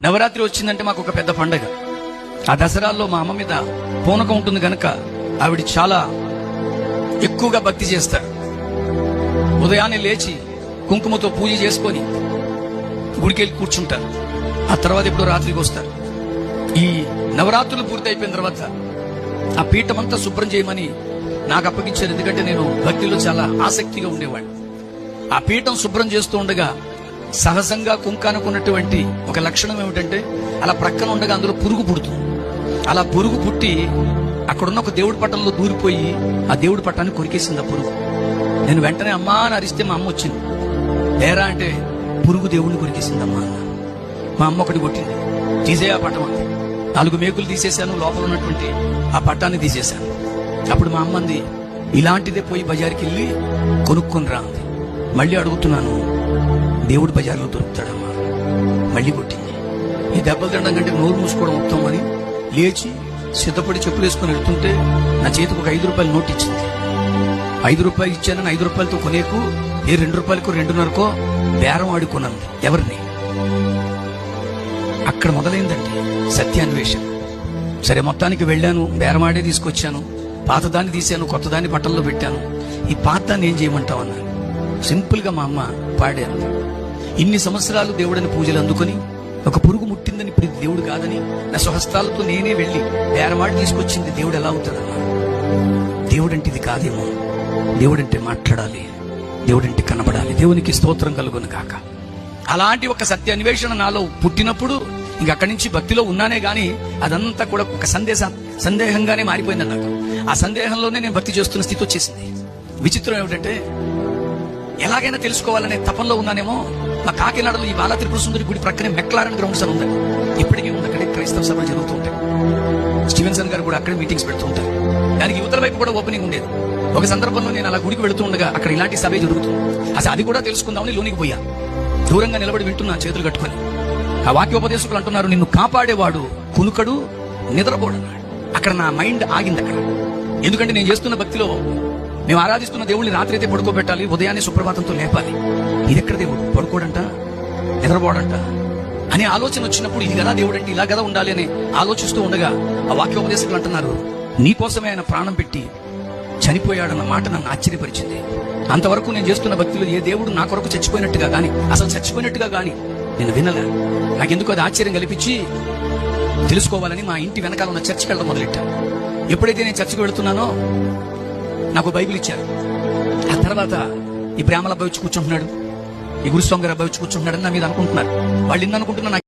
నవరాత్రి వచ్చిందంటే మాకు ఒక పెద్ద పండగ. ఆ దసరాల్లో మా అమ్మ మీద పూనకం ఉంటుంది కనుక ఆవిడ చాలా ఎక్కువగా భక్తి చేస్తారు. ఉదయాన్నే లేచి కుంకుమతో పూజ చేసుకొని గుడికెళ్ళి కూర్చుంటారు. ఆ తర్వాత ఎప్పుడో రాత్రికి వస్తారు. ఈ నవరాత్రులు పూర్తి అయిపోయిన తర్వాత ఆ పీఠం అంతా శుభ్రం చేయమని నాకు అప్పగించారు. ఎందుకంటే నేను భక్తిలో చాలా ఆసక్తిగా ఉండేవాడిని. ఆ పీఠం శుభ్రం చేస్తూ ఉండగా సహజంగా కుంకానుకున్నటువంటి ఒక లక్షణం ఏమిటంటే అలా ప్రక్కన ఉండగా అందులో పురుగు పుడుతుంది. అలా పురుగు పుట్టి అక్కడున్న ఒక దేవుడి పట్టంలో దూరిపోయి ఆ దేవుడి పట్టాన్ని కొరికేసింది ఆ పురుగు. నేను వెంటనే అమ్మా అని అరిస్తే మా అమ్మ వచ్చింది. ఏరా అంటే పురుగు దేవుడిని కొరికేసింది అమ్మా అన్న. మా అమ్మ ఒకటి కొట్టింది, తీసే ఆ పట్టం అంది. 4 మేకులు తీసేశాను, లోపల ఉన్నటువంటి ఆ పట్టాన్ని తీసేశాను. అప్పుడు మా అమ్మ అంది, ఇలాంటిదే పోయి బజార్కి వెళ్ళి కొనుక్కొని రా అంది. మళ్ళీ అడుగుతున్నాను, దేవుడు బజార్లో దొరుకుతాడమ్మా. మళ్ళీ కొట్టింది. ఈ దెబ్బలు తినడం కంటే నోరు మూసుకోవడం ఉత్తమని లేచి సిద్ధపడి చెప్పులు వేసుకొని వెళ్తుంటే నా చేతికి ఒక 5 రూపాయల నోట్ ఇచ్చింది. 5 రూపాయలు ఇచ్చానని 5 రూపాయలతో కొనేకు 2 రూపాయలకు 2.5కో బేరం ఆడుకున్నాను. ఎవరిని? అక్కడ మొదలైందండి సత్యాన్వేషణ. సరే, మొత్తానికి వెళ్ళాను, బేరమాడే తీసుకొచ్చాను. పాతదాన్ని తీశాను, కొత్తదాన్ని పట్టణంలో పెట్టాను. ఈ పాతదాన్ని ఏం చేయమంటావు అన్నాను. సింపుల్ గా మా అమ్మ పాడాను. ఇన్ని సంవత్సరాలు దేవుడని పూజలు అందుకొని ఒక పురుగు ముట్టిందని ఇప్పుడు ఇది దేవుడు కాదని నా స్వహస్తాలతో నేనే వెళ్ళి బేరమాడి తీసుకొచ్చింది దేవుడు ఎలా అవుతాడన్నా? దేవుడంటే ఇది కాదేమో. దేవుడంటే మాట్లాడాలి, దేవుడంటే కనబడాలి. దేవునికి స్తోత్రం కలుగును కాక. అలాంటి ఒక సత్య అన్వేషణ నాలో పుట్టినప్పుడు ఇంక అక్కడి నుంచి భక్తిలో ఉన్నానే గాని అదంతా కూడా ఒక సందేహంగానే మారిపోయింది నాకు. ఆ సందేహంలోనే నేను భక్తి చేస్తున్న స్థితి వచ్చేసింది. విచిత్రం ఏమిటంటే ఎలాగైనా తెలుసుకోవాలనే తపంలో ఉన్నానేమో. మా కాకినాడలో ఈ బాలా త్రిపుర సుందరి గుడి ప్రక్కనే మెక్లారన్ గ్రౌండ్స్ అని ఉందండి. ఇప్పటికీ ఉంది. అక్కడే క్రైస్తవ సభలు జరుగుతూ ఉంటాయి. స్టీవెన్సన్ గారు కూడా అక్కడే మీటింగ్స్ పెడుతూ ఉంటారు. దానికి యువతల వైపు కూడా ఓపెనింగ్ ఉండేది. ఒక సందర్భంలో నేను అలా గుడికి వెళుతూ ఉండగా అక్కడ ఇలాంటి సభే జరుగుతుంది. అసలు అది కూడా తెలుసుకుందామని లోనికి పోయా. దూరంగా నిలబడి వింటున్నా చేతులు కట్టుకొని. ఆ వాక్యోపదేశకులు అంటున్నారు, నిన్ను కాపాడేవాడు కునుకడు, నిద్రపోడన్నాడు. అక్కడ నా మైండ్ ఆగింది అక్కడ. ఎందుకంటే నేను చేస్తున్న భక్తిలో మేము ఆరాధిస్తున్న దేవుడిని రాత్రి అయితే పడుకోబెట్టాలి, ఉదయాన్నే సుప్రభాతంతో లేపాలి. ఇది ఎక్కడ దేవుడు? పడుకోడంట, నిద్రపోడంట అనే ఆలోచన వచ్చినప్పుడు ఇది కదా దేవుడు అంటే, ఇలా కదా ఉండాలి అని ఆలోచిస్తూ ఉండగా ఆ వాక్యోపదేశకులు అంటున్నారు, నీ కోసమే ఆయన ప్రాణం పెట్టి చనిపోయాడన్న మాట నన్ను ఆశ్చర్యపరిచింది. అంతవరకు నేను చేస్తున్న భక్తిలో ఏ దేవుడు నా కొరకు చచ్చిపోయినట్టుగా గాని, అసలు చచ్చిపోయినట్టుగా గాని నేను వినలే. నాకెందుకు అది ఆశ్చర్యం కల్పించి తెలుసుకోవాలని మా ఇంటి వెనకాల ఉన్న చర్చికి వెళ్ళడం మొదలెట్టాను. ఎప్పుడైతే నేను చర్చికి వెళుతున్నానో నాకు బైబిల్ ఇచ్చారు. ఆ తర్వాత ఈ బ్రాహ్మణ అబ్బాయి వచ్చి కూర్చుంటున్నాడు, ఈ గురుస్వామి గారు అబ్బాయి వచ్చి కూర్చుంటున్నాడని నా మీద అనుకుంటున్నారు. వాళ్ళు ఇన్ని అనుకుంటున్నా